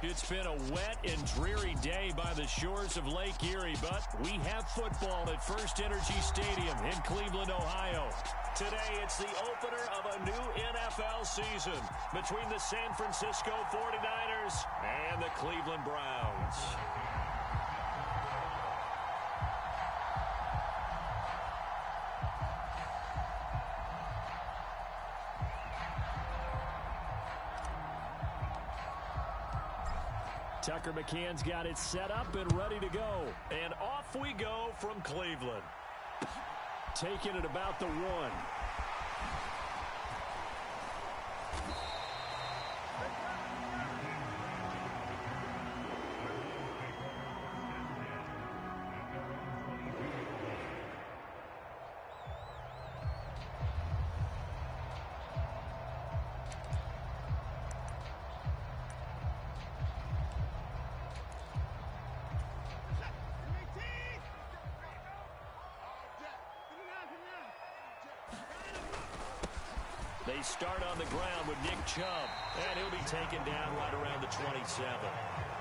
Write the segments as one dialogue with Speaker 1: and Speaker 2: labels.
Speaker 1: It's been a wet and dreary day by the shores of Lake Erie, but we have football at First Energy Stadium in Cleveland, Ohio. Today, it's the opener of a new NFL season between the San Francisco 49ers and the Cleveland Browns. Tucker McCann's got it set up and ready to go. And off we go from Cleveland. Taking it about the 1. They start on the ground with Nick Chubb, and he'll be taken down right around the 27.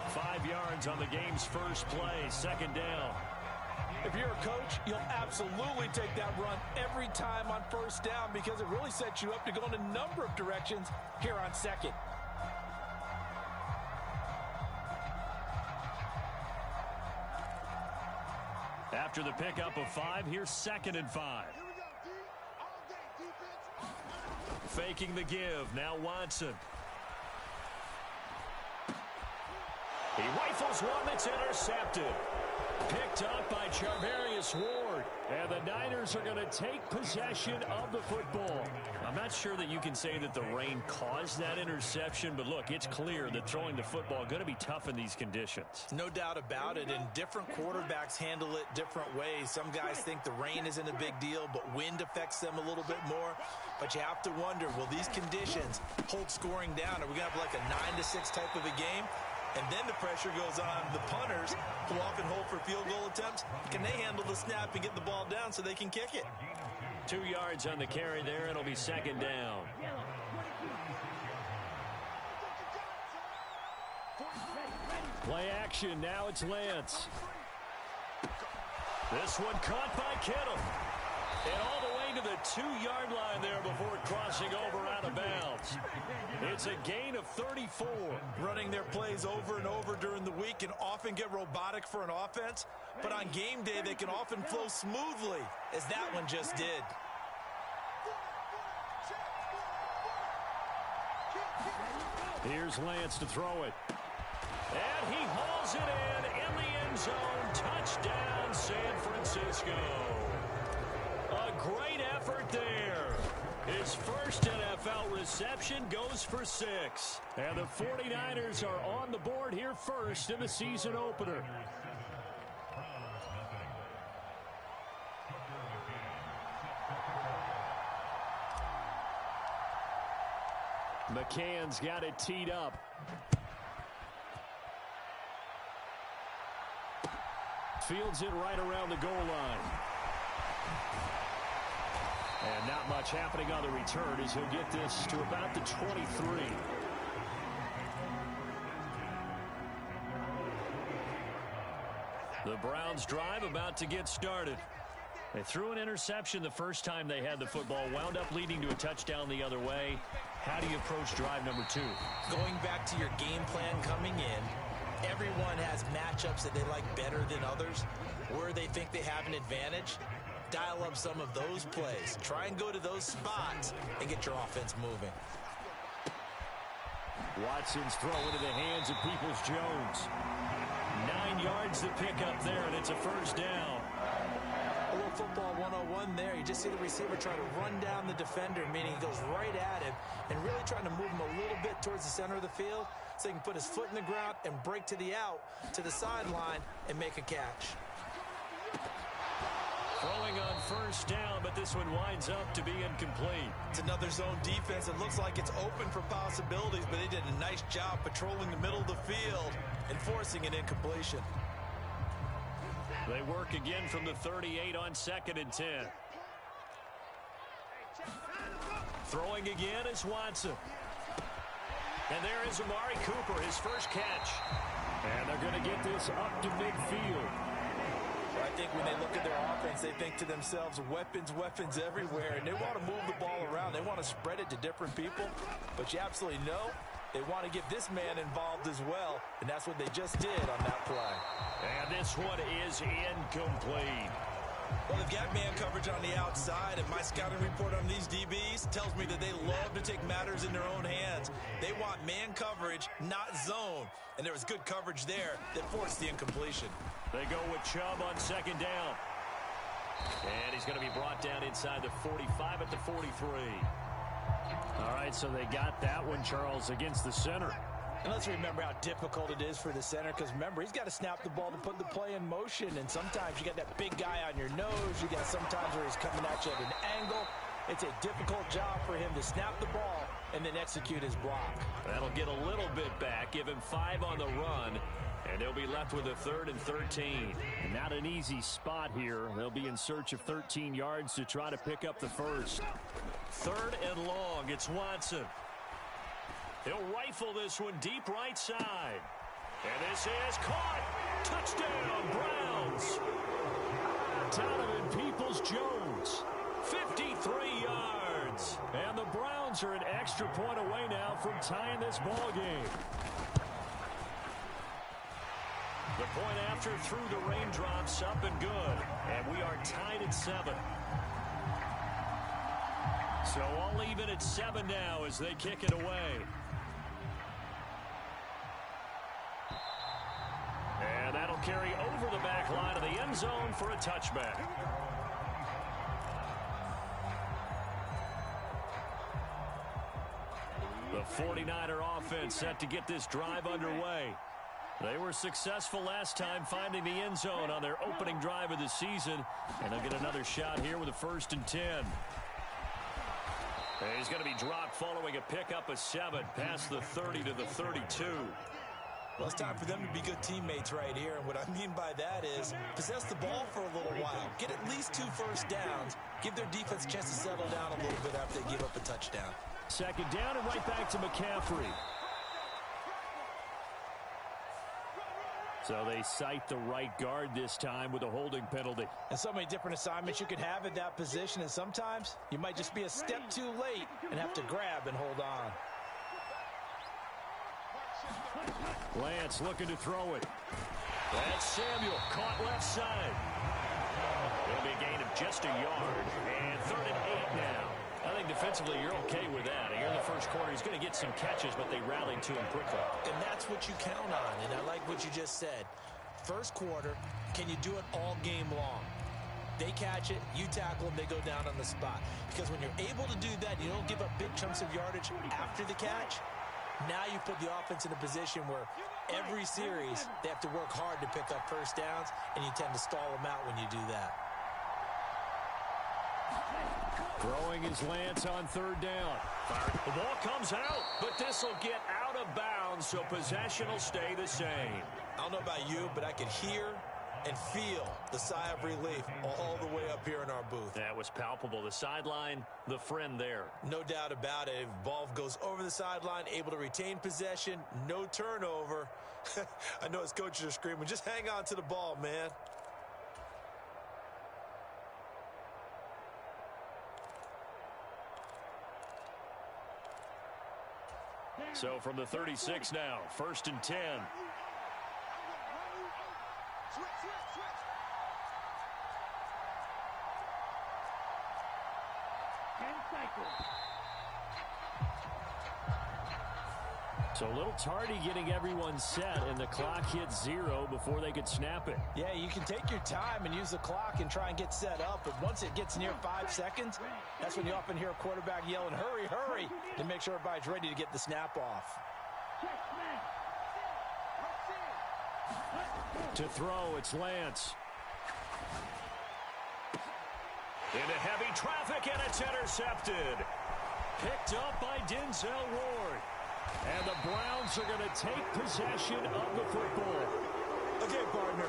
Speaker 1: 5 yards on the game's first play, second down.
Speaker 2: If you're a coach, you'll absolutely take that run every time on first down because it really sets you up to go in a number of directions here on second.
Speaker 1: After the pickup of 5, here's 2nd and 5. Faking the give. Now Watson. He rifles one that's intercepted. Picked up by Charvarius Ward. And the Niners are going to take possession of the football. I'm not sure that you can say that the rain caused that interception, but look, it's clear that throwing the football is going to be tough in these conditions.
Speaker 2: No doubt about it, and different quarterbacks handle it different ways. Some guys think the rain isn't a big deal, but wind affects them a little bit more. But you have to wonder, will these conditions hold scoring down? Are we going to have like a 9-6 type of a game? And then the pressure goes on the punters who often hold for field goal attempts. Can they handle the snap and get the ball down so they can kick it?
Speaker 1: 2 yards on the carry there. It'll be second down. Play action. Now it's Lance. This one caught by Kittle. And all the way to the 2-yard line there before crossing over out of bounds. It's a gain of 34.
Speaker 2: Running their plays over and over during the week can often get robotic for an offense, but on game day they can often flow smoothly, as that one just did.
Speaker 1: Here's Lance to throw it. And he hauls it in the end zone. Touchdown, San Francisco. A great effort there. His first NFL reception goes for 6. And the 49ers are on the board here first in the season opener. McCann's got it teed up. Fields it right around the goal line. And not much happening on the return as he'll get this to about the 23. The Browns drive about to get started. They threw an interception the first time they had the football, wound up leading to a touchdown the other way. How do you approach drive number 2?
Speaker 2: Going back to your game plan coming in, everyone has matchups that they like better than others, where they think they have an advantage. Dial up some of those plays. Try and go to those spots and get your offense moving.
Speaker 1: Watson's throw into the hands of Peoples-Jones. 9 yards to pick up there, and it's a first down.
Speaker 2: A little football 101 there. You just see the receiver try to run down the defender, meaning he goes right at him and really trying to move him a little bit towards the center of the field so he can put his foot in the ground and break to the out, to the sideline, and make a catch.
Speaker 1: Throwing on first down, but this one winds up to be incomplete.
Speaker 2: It's another zone defense. It looks like it's open for possibilities, but they did a nice job patrolling the middle of the field and forcing an incompletion.
Speaker 1: They work again from the 38 on 2nd and 10. Throwing again is Watson. And there is Amari Cooper, his first catch. And they're going to get this up to midfield.
Speaker 2: Well, I think when they look at their offense, they think to themselves, weapons, weapons everywhere. And they want to move the ball around. They want to spread it to different people. But you absolutely know they want to get this man involved as well. And that's what they just did on that play.
Speaker 1: And this one is incomplete.
Speaker 2: Well, they've got man coverage on the outside, and my scouting report on these DBs tells me that they love to take matters in their own hands. They want man coverage, not zone. And there was good coverage there that forced the incompletion.
Speaker 1: They go with Chubb on second down. And he's going to be brought down inside the 45 at the 43. All right, so they got that one, Charles, against the center.
Speaker 2: And let's remember how difficult it is for the center, because remember, he's got to snap the ball to put the play in motion, and sometimes you got that big guy on your nose. You got sometimes where he's coming at you at an angle. It's a difficult job for him to snap the ball and then execute his block.
Speaker 1: That'll get a little bit back, give him 5 on the run, and they'll be left with a 3rd and 13. And not an easy spot here. They'll be in search of 13 yards to try to pick up the first. 3rd and long, it's Watson. He'll rifle this one deep right side. And this is caught. Touchdown, Browns. Donovan Peoples-Jones, 53 yards. And the Browns are an extra point away now from tying this ball game. The point after through the raindrops, up and good. And we are tied at 7. So all even at 7 now as they kick it away. And that'll carry over the back line of the end zone for a touchback. The 49er offense set to get this drive underway. They were successful last time finding the end zone on their opening drive of the season. And they'll get another shot here with a 1st and 10. And he's going to be dropped following a pickup of 7 past the 30 to the 32.
Speaker 2: Well, it's time for them to be good teammates right here. And what I mean by that is possess the ball for a little while. Get at least 2 first downs. Give their defense a chance to settle down a little bit after they give up a touchdown.
Speaker 1: 2nd down and right back to McCaffrey. So they cite the right guard this time with a holding penalty.
Speaker 2: And so many different assignments you could have at that position. And sometimes you might just be a step too late and have to grab and hold on.
Speaker 1: Lance looking to throw it. That's Samuel, caught left side. It'll be a gain of just a yard, and 3rd and 8 now. I think defensively you're okay with that. Here in the first quarter, he's going to get some catches, but they rallied to him quickly.
Speaker 2: And that's what you count on, and I like what you just said. First quarter, can you do it all game long? They catch it, you tackle them, they go down on the spot. Because when you're able to do that, you don't give up big chunks of yardage after the catch. Now you put the offense in a position where every series they have to work hard to pick up first downs, and you tend to stall them out when you do that.
Speaker 1: Throwing is Lance on 3rd down. The ball comes out, but this will get out of bounds, so possession will stay the same.
Speaker 2: I don't know about you, but I could hear and feel the sigh of relief all the way up here in our booth.
Speaker 1: That was palpable. The sideline, the friend there.
Speaker 2: No doubt about it. If ball goes over the sideline, able to retain possession, no turnover. I know his coaches are screaming, just hang on to the ball, man.
Speaker 1: So from the 36 now, 1st and 10. So a little tardy getting everyone set, and the clock hits 0 before they could snap it.
Speaker 2: Yeah, you can take your time and use the clock and try and get set up, but once it gets near 5 seconds, that's when you often hear a quarterback yelling, hurry, hurry, to make sure everybody's ready to get the snap off.
Speaker 1: To throw, it's Lance. Into heavy traffic, and it's intercepted. Picked up by Denzel Ward. And the Browns are going to take possession of the football.
Speaker 2: Okay, partner,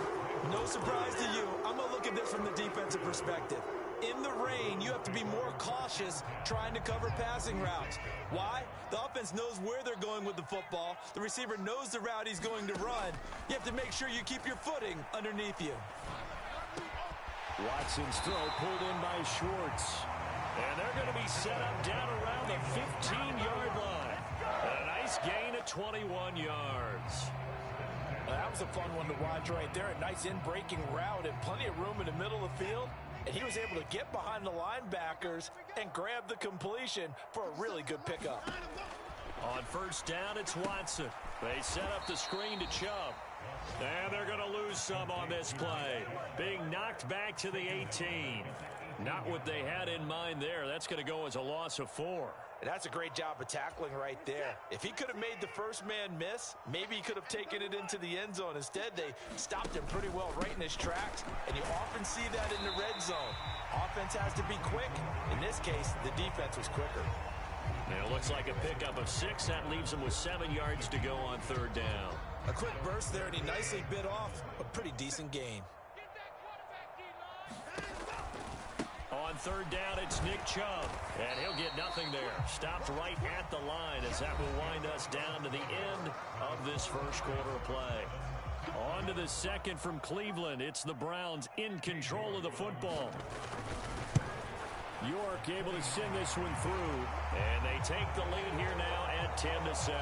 Speaker 2: no surprise to you. I'm going to look at this from the defensive perspective. in the rain, you have to be more cautious trying to cover passing routes. Why? The offense knows where they're going with the football. The receiver knows the route he's going to run. You have to make sure you keep your footing underneath you.
Speaker 1: Watson's throw pulled in by Schwartz. And they're going to be set up down around the 15-yard line. A nice gain of 21 yards.
Speaker 2: That was a fun one to watch right there. A nice in-breaking route and plenty of room in the middle of the field. And he was able to get behind the linebackers and grab the completion for a really good pickup.
Speaker 1: On first down, it's Watson. They set up the screen to Chubb. And they're going to lose some on this play. Being knocked back to the 18. Not what they had in mind there. That's going to go as a loss of 4.
Speaker 2: And that's a great job of tackling right there. If he could have made the first man miss, maybe he could have taken it into the end zone. Instead, they stopped him pretty well right in his tracks, and you often see that in the red zone. Offense has to be quick. In this case, the defense was quicker.
Speaker 1: And it looks like a pickup of 6. That leaves him with 7 yards to go on third down.
Speaker 2: A quick burst there, and he nicely bit off a pretty decent gain.
Speaker 1: On third down, it's Nick Chubb, and he'll get nothing there. Stopped right at the line as that will wind us down to the end of this first quarter of play. On to the second from Cleveland. It's the Browns in control of the football. York able to send this one through, and they take the lead here now at 10-7.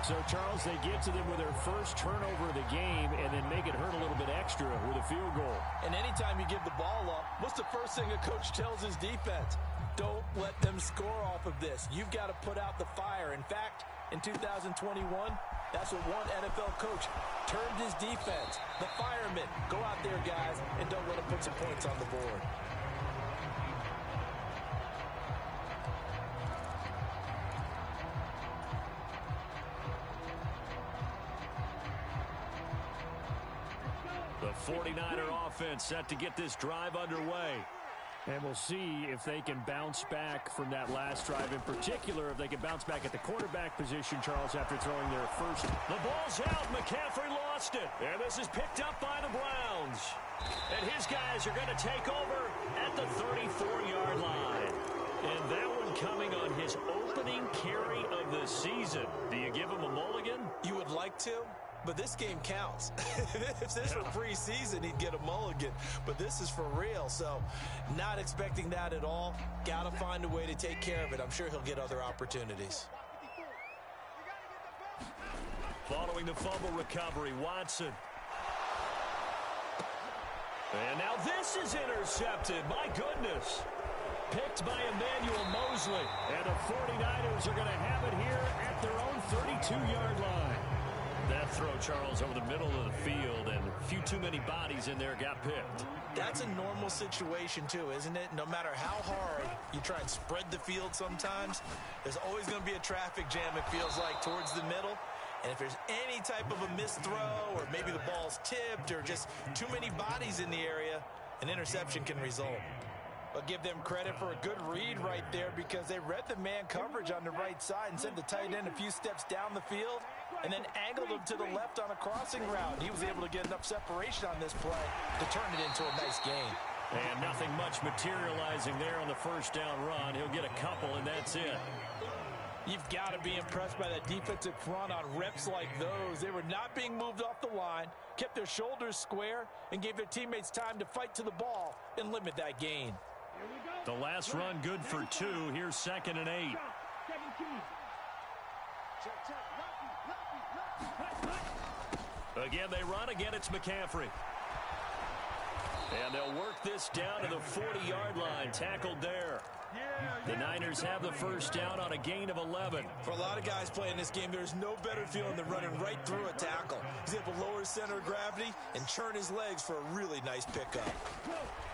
Speaker 1: So, Charles, they get to them with their first turnover of the game and then make it hurt a little bit extra with a field goal.
Speaker 2: And anytime you give the ball up, what's the first thing a coach tells his defense? Don't let them score off of this. You've got to put out the fire. In fact, in 2021, that's what one NFL coach termed his defense. The firemen. Go out there, guys, and don't let them put some points on the board.
Speaker 1: The 49er offense set to get this drive underway. And we'll see if they can bounce back from that last drive. In particular, if they can bounce back at the quarterback position, Charles, after throwing their first. The ball's out. McCaffrey lost it. And this is picked up by the Browns. And his guys are going to take over at the 34-yard line. And that one coming on his opening carry of the season. Do you give him a mulligan?
Speaker 2: You would like to? But this game counts. If this were preseason, he'd get a mulligan. But this is for real, so not expecting that at all. Got to find a way to take care of it. I'm sure he'll get other opportunities.
Speaker 1: Following the fumble recovery, Watson. And now this is intercepted. My goodness. Picked by Emmanuel Mosley. And the 49ers are going to have it here at their own 32-yard line. That throw, Charles, over the middle of the field, and a few too many bodies in there got picked.
Speaker 2: That's a normal situation, too, isn't it? No matter how hard you try and spread the field sometimes, there's always going to be a traffic jam, it feels like, towards the middle. And if there's any type of a missed throw, or maybe the ball's tipped, or just too many bodies in the area, an interception can result. But give them credit for a good read right there, because they read the man coverage on the right side and sent the tight end a few steps down the field and then angled him to the left on a crossing route. He was able to get enough separation on this play to turn it into a nice gain.
Speaker 1: And nothing much materializing there on the first down run. He'll get a couple, and that's it.
Speaker 2: You've got to be impressed by that defensive front on reps like those. They were not being moved off the line, kept their shoulders square, and gave their teammates time to fight to the ball and limit that gain.
Speaker 1: The last run good for 2. Here's 2nd and 8. Again, they run. Again, it's McCaffrey. And they'll work this down to the 40-yard line. Tackled there. The Niners have the first down on a gain of 11.
Speaker 2: For a lot of guys playing this game, there's no better feeling than running right through a tackle. He's able to lower his center of gravity and churn his legs for a really nice pickup.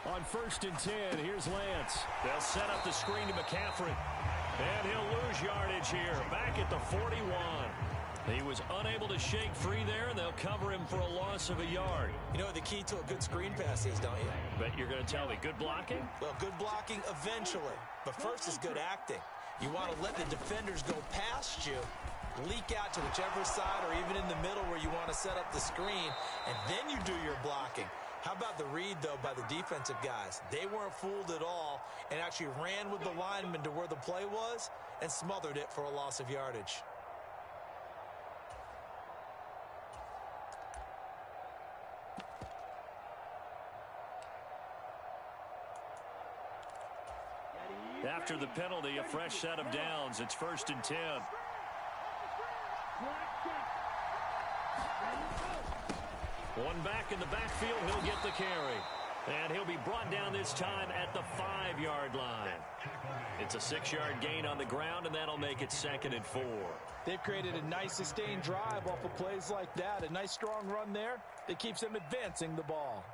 Speaker 1: On 1st and 10, here's Lance. They'll set up the screen to McCaffrey. And he'll lose yardage here, back at the 41. He was unable to shake free there, and they'll cover him for a loss of a yard.
Speaker 2: You know what the key to a good screen pass is, don't you?
Speaker 1: Bet you're going to tell me. Good blocking?
Speaker 2: Well, good blocking eventually. But first is good acting. You want to let the defenders go past you, leak out to whichever side or even in the middle where you want to set up the screen, and then you do your blocking. How about the read, though, by the defensive guys? They weren't fooled at all and actually ran with the lineman to where the play was and smothered it for a loss of yardage.
Speaker 1: After the penalty, a fresh set of downs. It's 1st and 10. One back in the backfield, he'll get the carry. And he'll be brought down this time at the 5-yard line. It's a 6-yard gain on the ground, and that'll make it 2nd and 4.
Speaker 2: They've created a nice sustained drive off of plays like that. A nice strong run there that keeps them advancing the ball.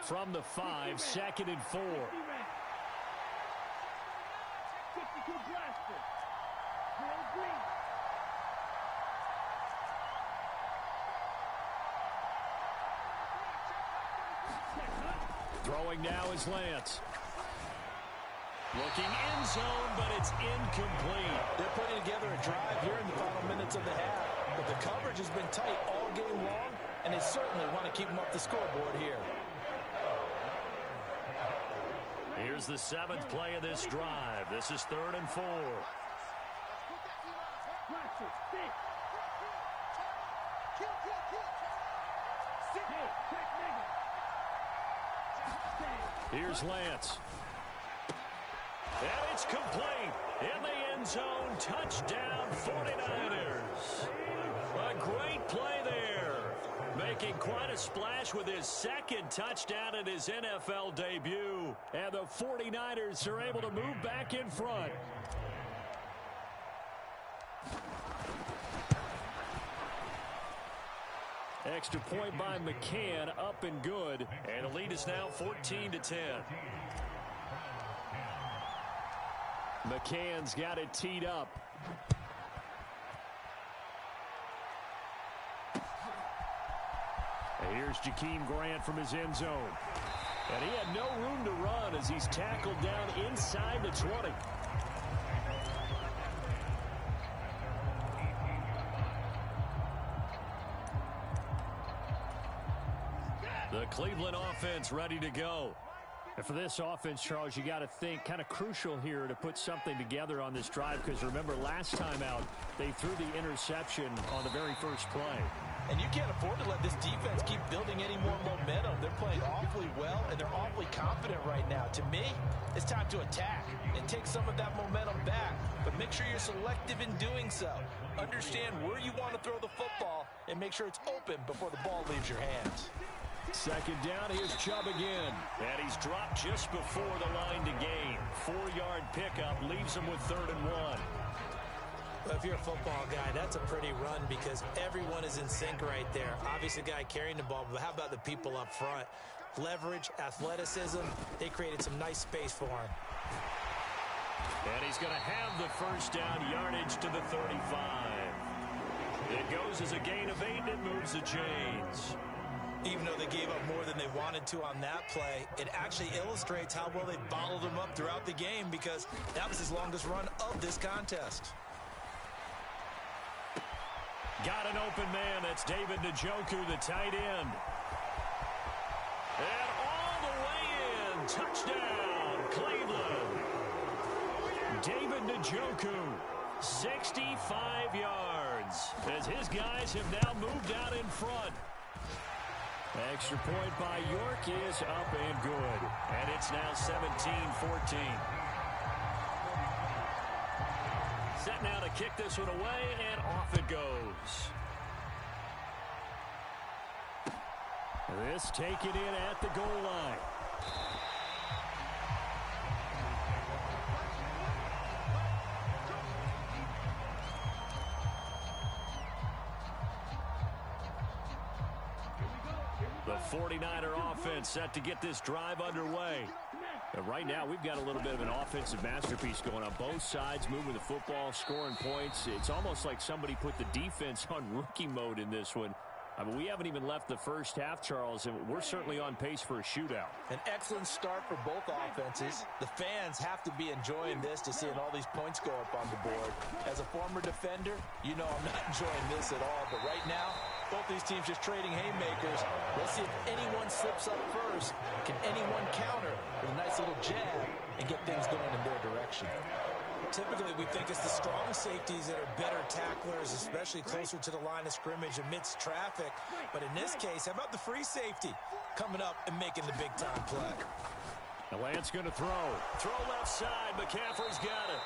Speaker 1: From the 5, 2nd and 4. Throwing now is Lance. Looking end zone, but it's incomplete.
Speaker 2: They're putting together a drive here in the final minutes of the half. But the coverage has been tight all game long, and they certainly want to keep them up the scoreboard here.
Speaker 1: Here's the 7th play of this drive. This is 3rd and 4. Here's Lance. And it's complete. In the end zone, touchdown 49ers. A great play there. Making quite a splash with his 2nd touchdown in his NFL debut. And the 49ers are able to move back in front. Extra point by McCann, up and good. And the lead is now 14-10. McCann's got it teed up. And here's Jakeem Grant from his end zone. And he had no room to run as he's tackled down inside the 20. The Cleveland offense ready to go. And for this offense, Charles, you got to think kind of crucial here to put something together on this drive, because remember last time out they threw the interception on the very first play.
Speaker 2: And you can't afford to let this defense keep building any more momentum. They're playing awfully well, and they're awfully confident right now. To me, it's time to attack and take some of that momentum back. But make sure you're selective in doing so. Understand where you want to throw the football and make sure it's open before the ball leaves your hands.
Speaker 1: 2nd down, here's Chubb again. And he's dropped just before the line to gain. 4-yard pickup leaves him with 3rd and 1.
Speaker 2: Well, if you're a football guy, that's a pretty run because everyone is in sync right there. Obviously, the guy carrying the ball, but how about the people up front? Leverage, athleticism, they created some nice space for him.
Speaker 1: And he's going to have the 1st down, yardage to the 35. It goes as a gain of 8, and it moves the chains.
Speaker 2: Even though they gave up more than they wanted to on that play, it actually illustrates how well they bottled him up throughout the game because that was his longest run of this contest.
Speaker 1: Got an open man. That's David Njoku, the tight end. And all the way in. Touchdown, Cleveland. David Njoku, 65 yards, as his guys have now moved out in front. Extra point by York is up and good. And it's now 17-14. Set now to kick this one away, and off it goes. This taken in at the goal line. The 49er offense set to get this drive underway. And right now, we've got a little bit of an offensive masterpiece going on. Both sides moving the football, scoring points. It's almost like somebody put the defense on rookie mode in this one. I mean, we haven't even left the first half, Charles, and we're certainly on pace for a shootout.
Speaker 2: An excellent start for both offenses. The fans have to be enjoying this to seeing all these points go up on the board. As a former defender, you know I'm not enjoying this at all. But right now, Both these teams just trading haymakers. Let's see if anyone slips up first. Can anyone counter with a nice little jab and get things going in their direction? Typically, we think it's the strong safeties that are better tacklers, especially closer to the line of scrimmage amidst traffic. But in this case, how about the free safety coming up and making the big-time play?
Speaker 1: The Lance going to throw. Throw left side. McCaffrey's got it.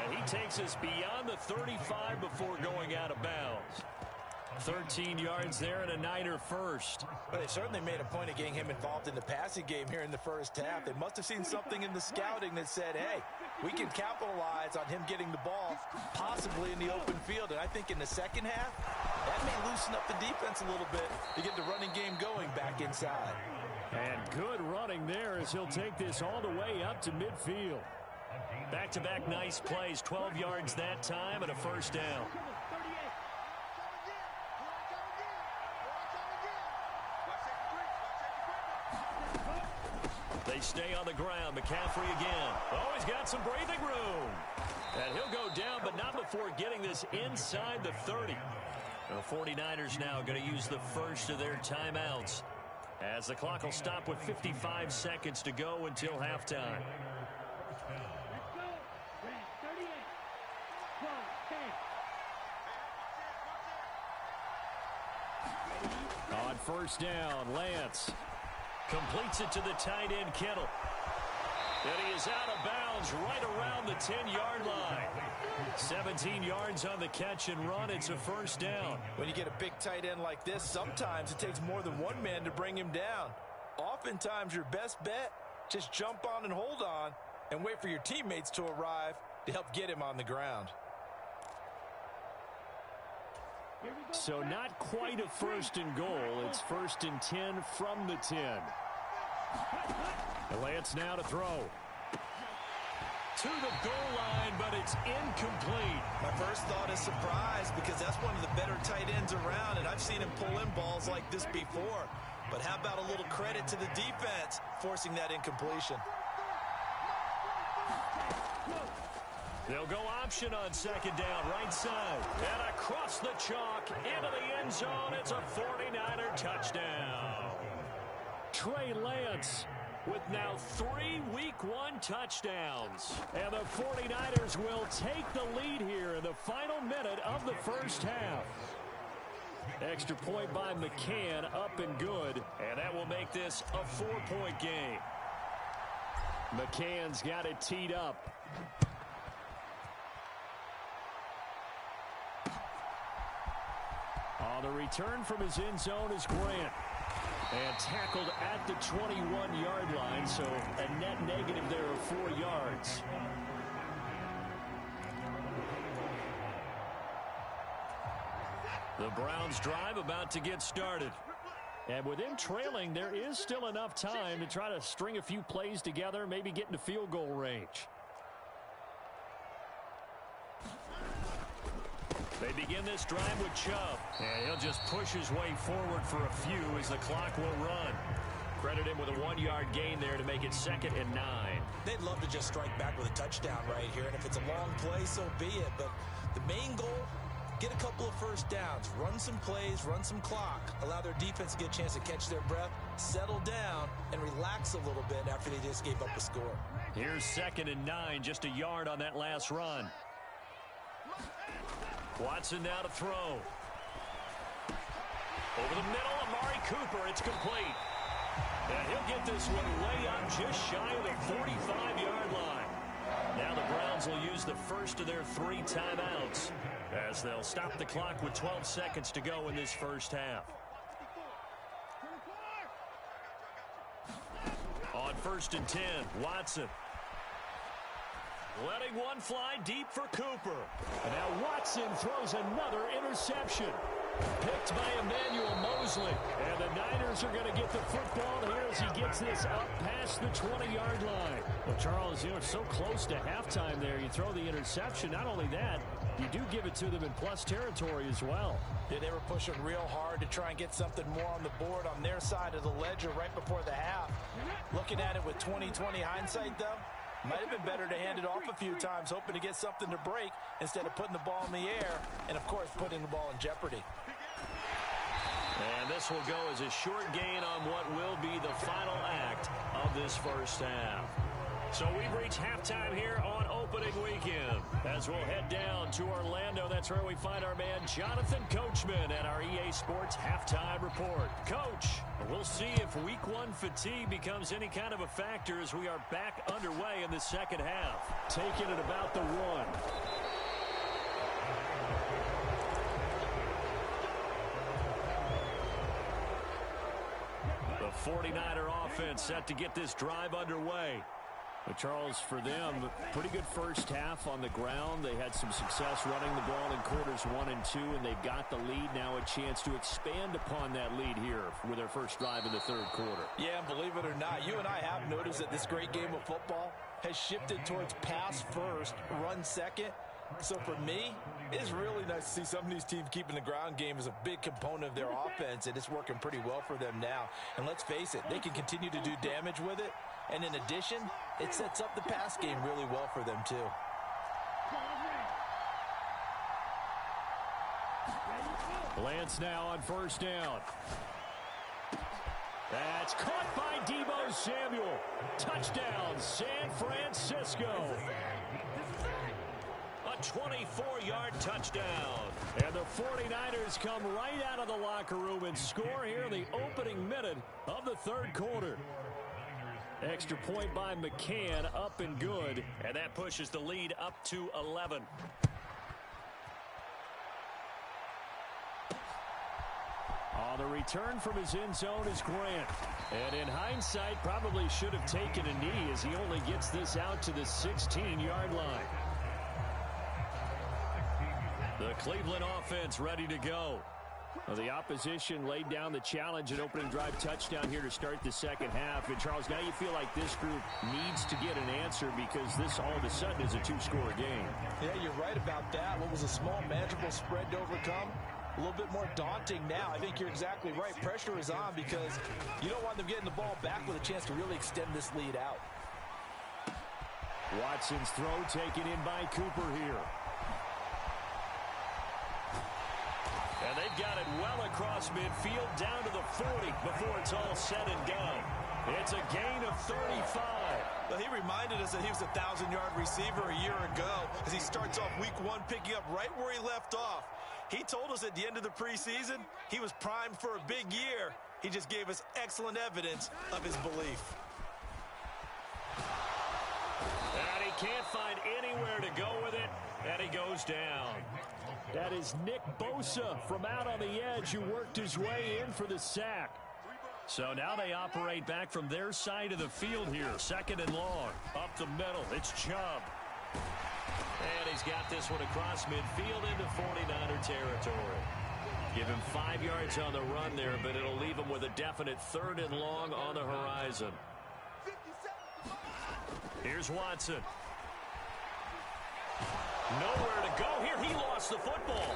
Speaker 1: And he takes us beyond the 35 before going out of bounds. 13 yards there and a Niner first.
Speaker 2: Well, they certainly made a point of getting him involved in the passing game here in the first half. They must have seen something in the scouting that said, hey, we can capitalize on him getting the ball, possibly in the open field. And I think in the second half, that may loosen up the defense a little bit to get the running game going back inside.
Speaker 1: And good running there as he'll take this all the way up to midfield. Back-to-back nice plays, 12 yards that time and a first down. They stay on the ground. McCaffrey again. Oh, he's got some breathing room. And he'll go down, but not before getting this inside the 30. The 49ers now going to use the first of their timeouts, as the clock will stop with 55 seconds to go until halftime. On first down, Lance completes it to the tight end, Kittle. And he is out of bounds right around the 10-yard line. 17 yards on the catch and run. It's a first down.
Speaker 2: When you get a big tight end like this, sometimes it takes more than one man to bring him down. Oftentimes, your best bet, just jump on and hold on and wait for your teammates to arrive to help get him on the ground.
Speaker 1: So not quite a first and goal. It's first and 10 from the 10. And Lance now to throw. To the goal line, but it's incomplete.
Speaker 2: My first thought is surprise, because that's one of the better tight ends around, and I've seen him pull in balls like this before. But how about a little credit to the defense forcing that incompletion?
Speaker 1: They'll go option on second down, right side. And across the chalk, into the end zone. It's a 49er touchdown. Trey Lance with now 3 Week 1 touchdowns. And the 49ers will take the lead here in the final minute of the first half. Extra point by McCann, up and good. And that will make this a 4-point game. McCann's got it teed up. On the return from his end zone is Grant. And tackled at the 21-yard line, so a net negative there of 4 yards. The Browns drive about to get started. And with them trailing, there is still enough time to try to string a few plays together, maybe get into field goal range. They begin this drive with Chubb. And he'll just push his way forward for a few as the clock will run. Credit him with a 1-yard gain there to make it 2nd and 9.
Speaker 2: They'd love to just strike back with a touchdown right here. And if it's a long play, so be it. But the main goal, get a couple of first downs. Run some plays, run some clock. Allow their defense to get a chance to catch their breath, settle down, and relax a little bit after they just gave up a score.
Speaker 1: Here's 2nd and 9, just a yard on that last run. Watson now to throw. Over the middle, Amari Cooper. It's complete. And he'll get this one way up just shy of the 45-yard line. Now the Browns will use the first of their 3 timeouts as they'll stop the clock with 12 seconds to go in this first half. On 1st and 10, Watson. Letting one fly deep for Cooper. And now Watson throws another interception. Picked by Emmanuel Mosley. And the Niners are going to get the football here as he gets this up past the 20-yard line. Well, Charles, it's so close to halftime there. You throw the interception. Not only that, you do give it to them in plus territory as well.
Speaker 2: Yeah, they were pushing real hard to try and get something more on the board on their side of the ledger right before the half. Looking at it with 20/20 hindsight, though, might have been better to hand it off a few times, hoping to get something to break instead of putting the ball in the air and, of course, putting the ball in jeopardy.
Speaker 1: And this will go as a short gain on what will be the final act of this first half. So we've reached halftime here on opening weekend. As we'll head down to Orlando, that's where we find our man Jonathan Coachman at our EA Sports Halftime Report. Coach, we'll see if Week 1 fatigue becomes any kind of a factor as we are back underway in the second half. Taking it about the 1. The 49er offense set to get this drive underway. But Charles, for them, pretty good first half on the ground. They had some success running the ball in quarters 1 and 2, and they've got the lead now, a chance to expand upon that lead here with their first drive in the third quarter.
Speaker 2: Yeah, and believe it or not, you and I have noticed that this great game of football has shifted towards pass first, run second. So for me, it's really nice to see some of these teams keeping the ground game as a big component of their offense, and it's working pretty well for them now. And let's face it, they can continue to do damage with it. And in addition, it sets up the pass game really well for them, too.
Speaker 1: Lance now on first down. That's caught by Deebo Samuel. Touchdown, San Francisco. A 24-yard touchdown. And the 49ers come right out of the locker room and score here in the opening minute of the third quarter. Extra point by McCann, up and good. And that pushes the lead up to 11. On the return from his end zone is Grant. And in hindsight, probably should have taken a knee as he only gets this out to the 16-yard line. The Cleveland offense ready to go. Well, the opposition laid down the challenge and opening drive touchdown here to start the second half. And, Charles, now you feel like this group needs to get an answer because this all of a sudden is a two-score game.
Speaker 2: Yeah, you're right about that. What was a small, manageable spread to overcome? A little bit more daunting now. I think you're exactly right. Pressure is on because you don't want them getting the ball back with a chance to really extend this lead out.
Speaker 1: Watson's throw taken in by Cooper here. And they've got it well across midfield down to the 40 before it's all said and done. It's a gain of 35.
Speaker 2: Well, he reminded us that he was a 1,000-yard receiver a year ago as he starts off week 1 picking up right where he left off. He told us at the end of the preseason he was primed for a big year. He just gave us excellent evidence of his belief.
Speaker 1: And he can't find anywhere to go with it, and he goes down. That is Nick Bosa from out on the edge who worked his way in for the sack. So now they operate back from their side of the field here. Second and long. Up the middle. It's Chubb. And he's got this one across midfield into 49er territory. Give him 5 yards on the run there, but it'll leave him with a definite third and long on the horizon. Here's Watson. Nowhere to go here. He lost the football.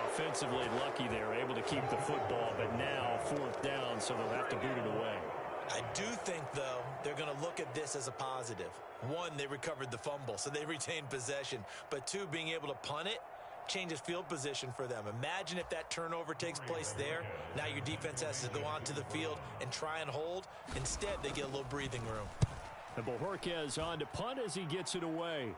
Speaker 1: Offensively lucky there, able to keep the football, but now fourth down, so they'll have to boot it away.
Speaker 2: I do think, though, they're going to look at this as a positive. One, they recovered the fumble, so they retained possession. But two, being able to punt it changes field position for them. Imagine if that turnover takes place there. Now your defense has to go onto the field and try and hold. Instead, they get a little breathing room.
Speaker 1: And Bojorquez on to punt as he gets it away.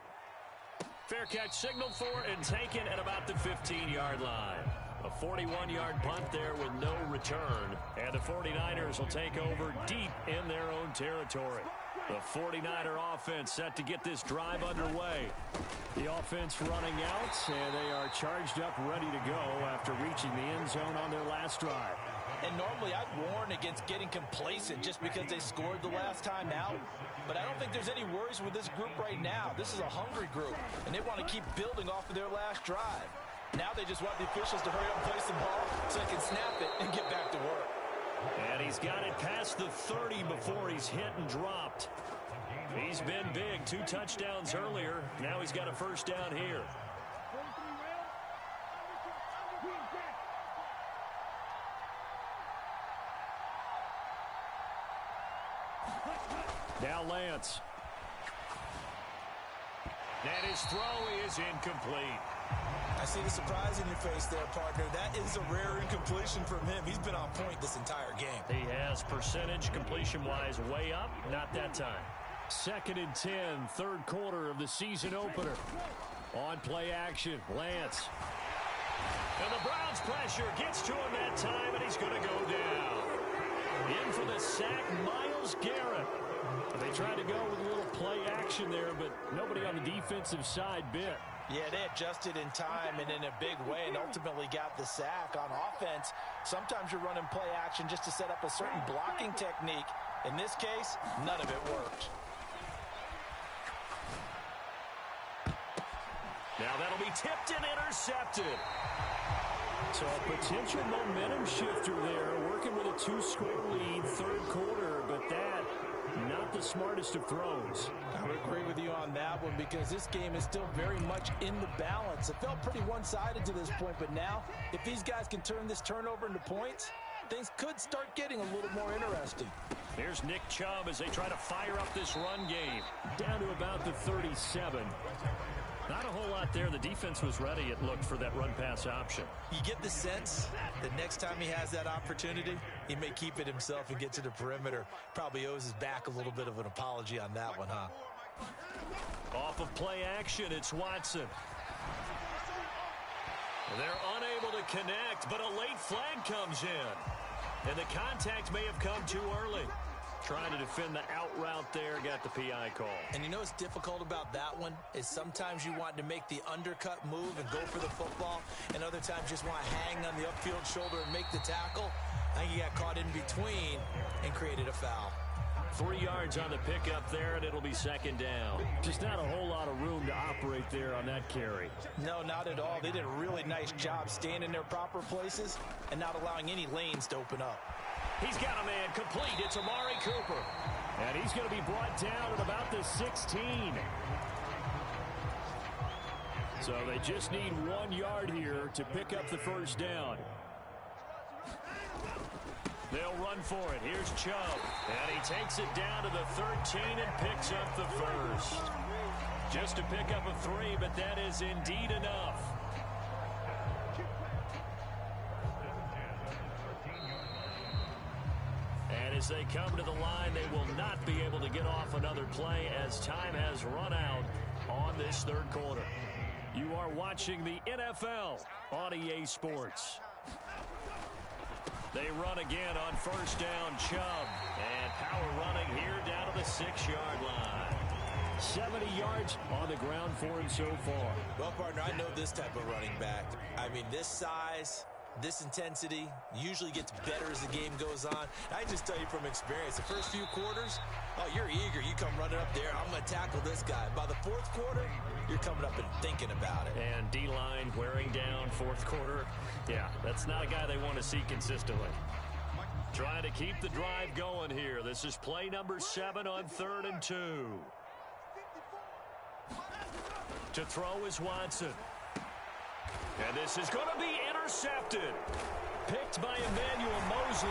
Speaker 1: Fair catch signaled for and taken at about the 15-yard line. A 41-yard punt there with no return. And the 49ers will take over deep in their own territory. The 49er offense set to get this drive underway. The offense running out, and they are charged up, ready to go after reaching the end zone on their last drive.
Speaker 2: And normally I'd warn against getting complacent just because they scored the last time out. But I don't think there's any worries with this group right now. This is a hungry group, and they want to keep building off of their last drive. Now they just want the officials to hurry up and place the ball so they can snap it and get back to work.
Speaker 1: And he's got it past the 30 before he's hit and dropped. He's been big. 2 touchdowns earlier. Now he's got a first down here. Now Lance. And his throw is incomplete.
Speaker 2: I see the surprise in your face there, partner. That is a rare incompletion from him. He's been on point this entire game.
Speaker 1: He has percentage completion-wise way up. Not that time. 2nd and 10, third quarter of the season opener. On play action, Lance. And the Browns pressure gets to him that time, and he's going to go down. In for the sack, Myles Garrett. They tried to go with a little play action there, but nobody on the defensive side bit.
Speaker 2: Yeah, they adjusted in time and in a big way and ultimately got the sack. On offense, sometimes you're running play action just to set up a certain blocking technique. In this case, none of it worked.
Speaker 1: Now that'll be tipped and intercepted. So a potential momentum shifter there, working with a 2-score lead, third quarter, but that, not the smartest of throws.
Speaker 2: I would agree with you on that one because this game is still very much in the balance. It felt pretty one-sided to this point, but now, if these guys can turn this turnover into points, things could start getting a little more interesting.
Speaker 1: Here's Nick Chubb as they try to fire up this run game. Down to about the 37. Not a whole lot there. The defense was ready, it looked, for that run-pass option.
Speaker 2: You get the sense that next time he has that opportunity, he may keep it himself and get to the perimeter. Probably owes his back a little bit of an apology on that one, huh?
Speaker 1: Off of play action, it's Watson. They're unable to connect, but a late flag comes in. And the contact may have come too early. Trying to defend the out route there, got the PI call. And
Speaker 2: you know what's difficult about that one is sometimes you want to make the undercut move and go for the football, and other times just want to hang on the upfield shoulder and make the tackle. I think he got caught in between and created a foul.
Speaker 1: 3 yards on the pickup there, and it'll be 2nd down. Just not a whole lot of room to operate there on that carry.
Speaker 2: No, not at all. They did a really nice job staying in their proper places and not allowing any lanes to open up.
Speaker 1: He's got a man complete. It's Amari Cooper. And he's going to be brought down at about the 16. So they just need 1 yard here to pick up the first down. They'll run for it. Here's Chubb. And he takes it down to the 13 and picks up the first. Just to pick up a 3, but that is indeed enough. And as they come to the line, they will not be able to get off another play as time has run out on this third quarter. You are watching the NFL on EA Sports. They run again on first down, Chubb. And power running here down to the 6-yard line. 70 yards on the ground for him so far.
Speaker 2: Well, partner, I know this type of running back. I mean, this size, this intensity usually gets better as the game goes on. I just tell you from experience, the first few quarters, oh, you're eager. You come running up there, I'm going to tackle this guy. By the fourth quarter, you're coming up and thinking about it.
Speaker 1: And D-line wearing down fourth quarter. Yeah, that's not a guy they want to see consistently. Trying to keep the drive going here. This is play number 7 on 3rd and 2. To throw is Watson. And this is going to be intercepted. Picked by Emmanuel Mosley.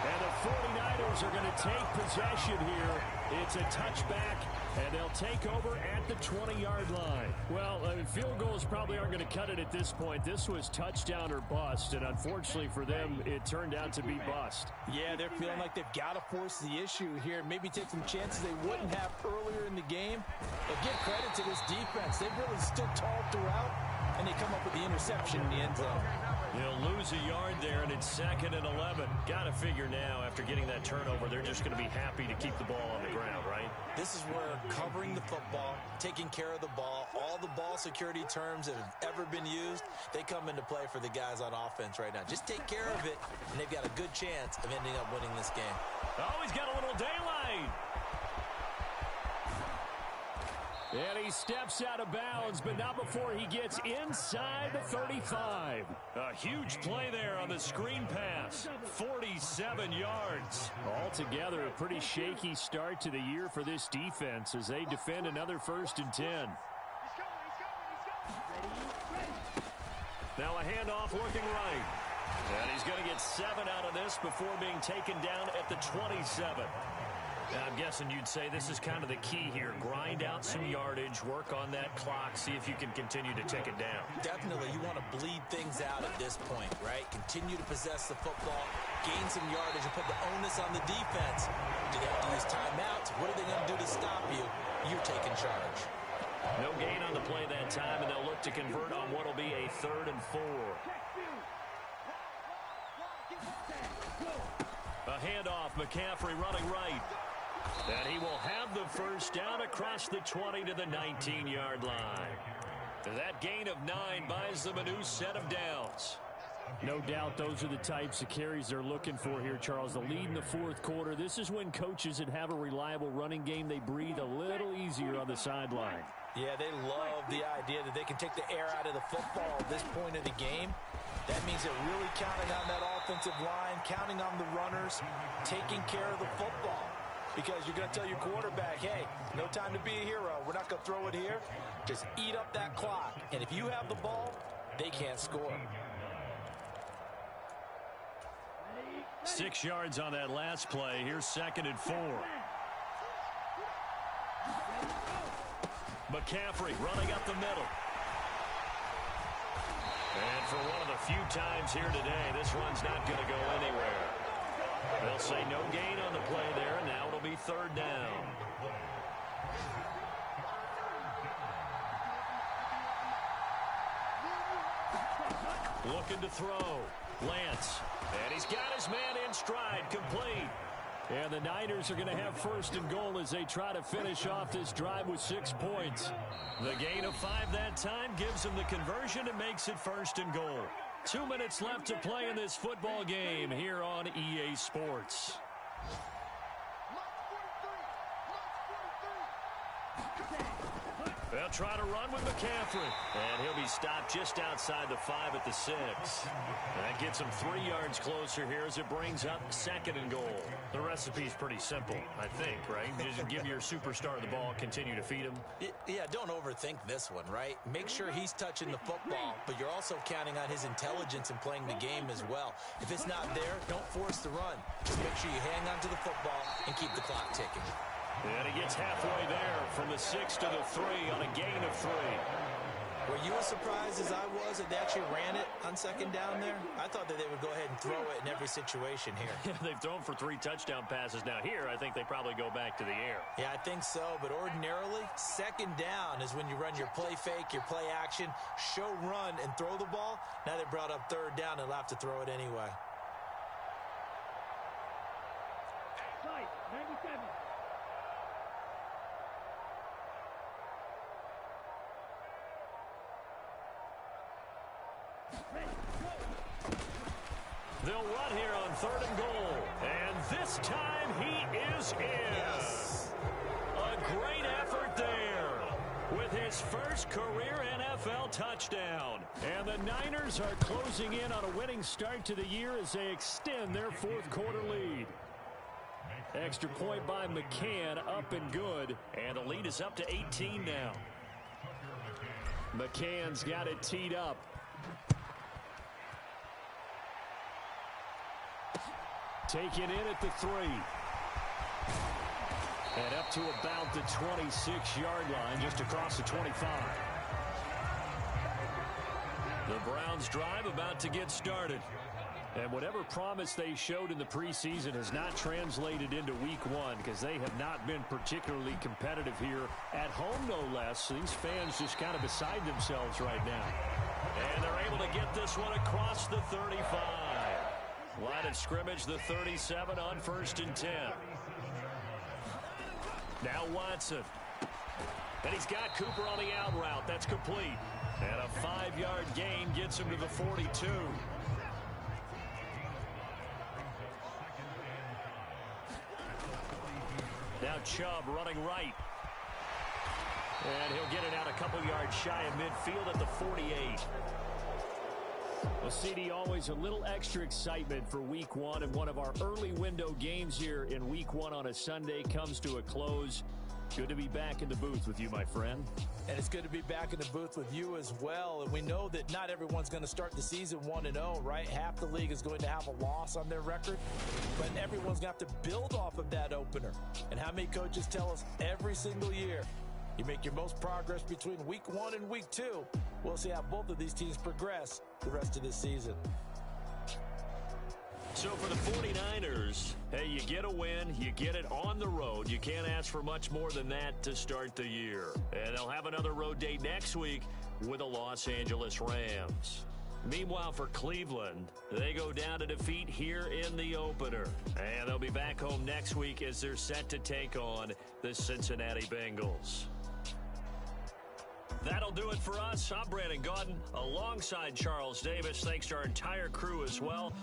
Speaker 1: And the 49ers are going to take possession here. It's a touchback, and they'll take over at the 20-yard line. Well, field goals probably aren't going to cut it at this point. This was touchdown or bust, and unfortunately for them, it turned out to be bust.
Speaker 2: Yeah, they're feeling like they've got to force the issue here, maybe take some chances they wouldn't have earlier in the game. But give credit to this defense. They've really stood tall throughout, and they come up with the interception in the end zone.
Speaker 1: They'll lose a yard there, and it's 2nd and 11. Got to figure now, after getting that turnover, they're just going to be happy to keep the ball on the ground, right?
Speaker 2: This is where covering the football, taking care of the ball, all the ball security terms that have ever been used, they come into play for the guys on offense right now. Just take care of it, and they've got a good chance of ending up winning this game.
Speaker 1: Oh, he's got a little daylight. And he steps out of bounds, but not before he gets inside the 35. A huge play there on the screen pass. 47 yards. Altogether, a pretty shaky start to the year for this defense as they defend another 1st and 10. Now a handoff looking right. And he's going to get 7 out of this before being taken down at the 27. I'm guessing you'd say this is kind of the key here. Grind out some yardage, work on that clock, see if you can continue to take it down.
Speaker 2: Definitely. You want to bleed things out at this point, right? Continue to possess the football, gain some yardage, and put the onus on the defense. Do they have to use timeouts? What are they going to do to stop you? You're taking charge.
Speaker 1: No gain on the play that time, and they'll look to convert on what will be a 3rd and 4. A handoff, McCaffrey running right. And he will have the first down across the 20 to the 19-yard line. That gain of 9 buys them a new set of downs.
Speaker 3: No doubt those are the types of carries they're looking for here, Charles. The lead in the 4th quarter. This is when coaches that have a reliable running game, they breathe a little easier on the sideline.
Speaker 2: Yeah, they love the idea that they can take the air out of the football at this point of the game. That means they're really counting on that offensive line, counting on the runners, taking care of the football. Because you're going to tell your quarterback, hey, no time to be a hero. We're not going to throw it here. Just eat up that clock. And if you have the ball, they can't score.
Speaker 1: 6 yards on that last play. Here's 2nd and 4. McCaffrey running up the middle. And for one of the few times here today, this one's not going to go anywhere. They'll say no gain on the play there, and now it'll be 3rd down. Looking to throw. Lance. And he's got his man in stride, complete.
Speaker 3: And the Niners are going to have 1st and goal as they try to finish off this drive with 6 points.
Speaker 1: The gain of 5 that time gives them the conversion and makes it 1st and goal. 2 minutes left to play in this football game here on EA Sports. They'll try to run with McCaffrey. And he'll be stopped just outside the 5 at the 6. That gets him 3 yards closer here as it brings up 2nd and goal. The recipe's pretty simple, I think, right? Just give your superstar the ball, continue to feed him.
Speaker 2: Yeah, don't overthink this one, right? Make sure he's touching the football, but you're also counting on his intelligence in playing the game as well. If it's not there, don't force the run. Just make sure you hang on to the football and keep the clock ticking.
Speaker 1: And he gets halfway there from the 6 to the 3 on a gain of 3.
Speaker 2: Were you as surprised as I was that they actually ran it on 2nd down there? I thought that they would go ahead and throw it in every situation here.
Speaker 1: Yeah, they've thrown for 3 touchdown passes. Now here, I think they probably go back to the air.
Speaker 2: Yeah, I think so. But ordinarily, 2nd down is when you run your play fake, your play action, show run, and throw the ball. Now they brought up 3rd down and they'll have to throw it anyway.
Speaker 4: 97.
Speaker 1: They'll run here on 3rd and goal. And this time he is in.
Speaker 2: Yes.
Speaker 1: A great effort there with his first career NFL touchdown. And the Niners are closing in on a winning start to the year as they extend their 4th quarter lead. Extra point by McCann, up and good. And the lead is up to 18 now.
Speaker 3: McCann's got it teed up. Taken in at the 3. And up to about the 26-yard line, just across the 25.
Speaker 1: The Browns drive about to get started.
Speaker 3: And whatever promise they showed in the preseason has not translated into week 1 because they have not been particularly competitive here at home, no less. These fans just kind of beside themselves right now.
Speaker 1: And they're able to get this one across the 35. Line of scrimmage, the 37 on 1st and 10. Now Watson. And he's got Cooper on the out route. That's complete. And a 5-yard gain gets him to the 42. Now Chubb running right. And he'll get it out a couple yards shy of midfield at the 48.
Speaker 3: Well, CD, always a little extra excitement for week 1, and one of our early window games here in week 1 on a Sunday comes to a close. Good to be back in the booth with you, my friend.
Speaker 2: And it's good to be back in the booth with you as well. And we know that not everyone's going to start the season 1-0, right? Half the league is going to have a loss on their record, but everyone's going to have to build off of that opener. And how many coaches tell us every single year, you make your most progress between week 1 and week 2. We'll see how both of these teams progress the rest of this season.
Speaker 3: So for the 49ers, hey, you get a win, you get it on the road. You can't ask for much more than that to start the year. And they'll have another road date next week with the Los Angeles Rams. Meanwhile, for Cleveland, they go down to defeat here in the opener. And they'll be back home next week as they're set to take on the Cincinnati Bengals. That'll do it for us. I'm Brandon Gaudin alongside Charles Davis. Thanks to our entire crew as well.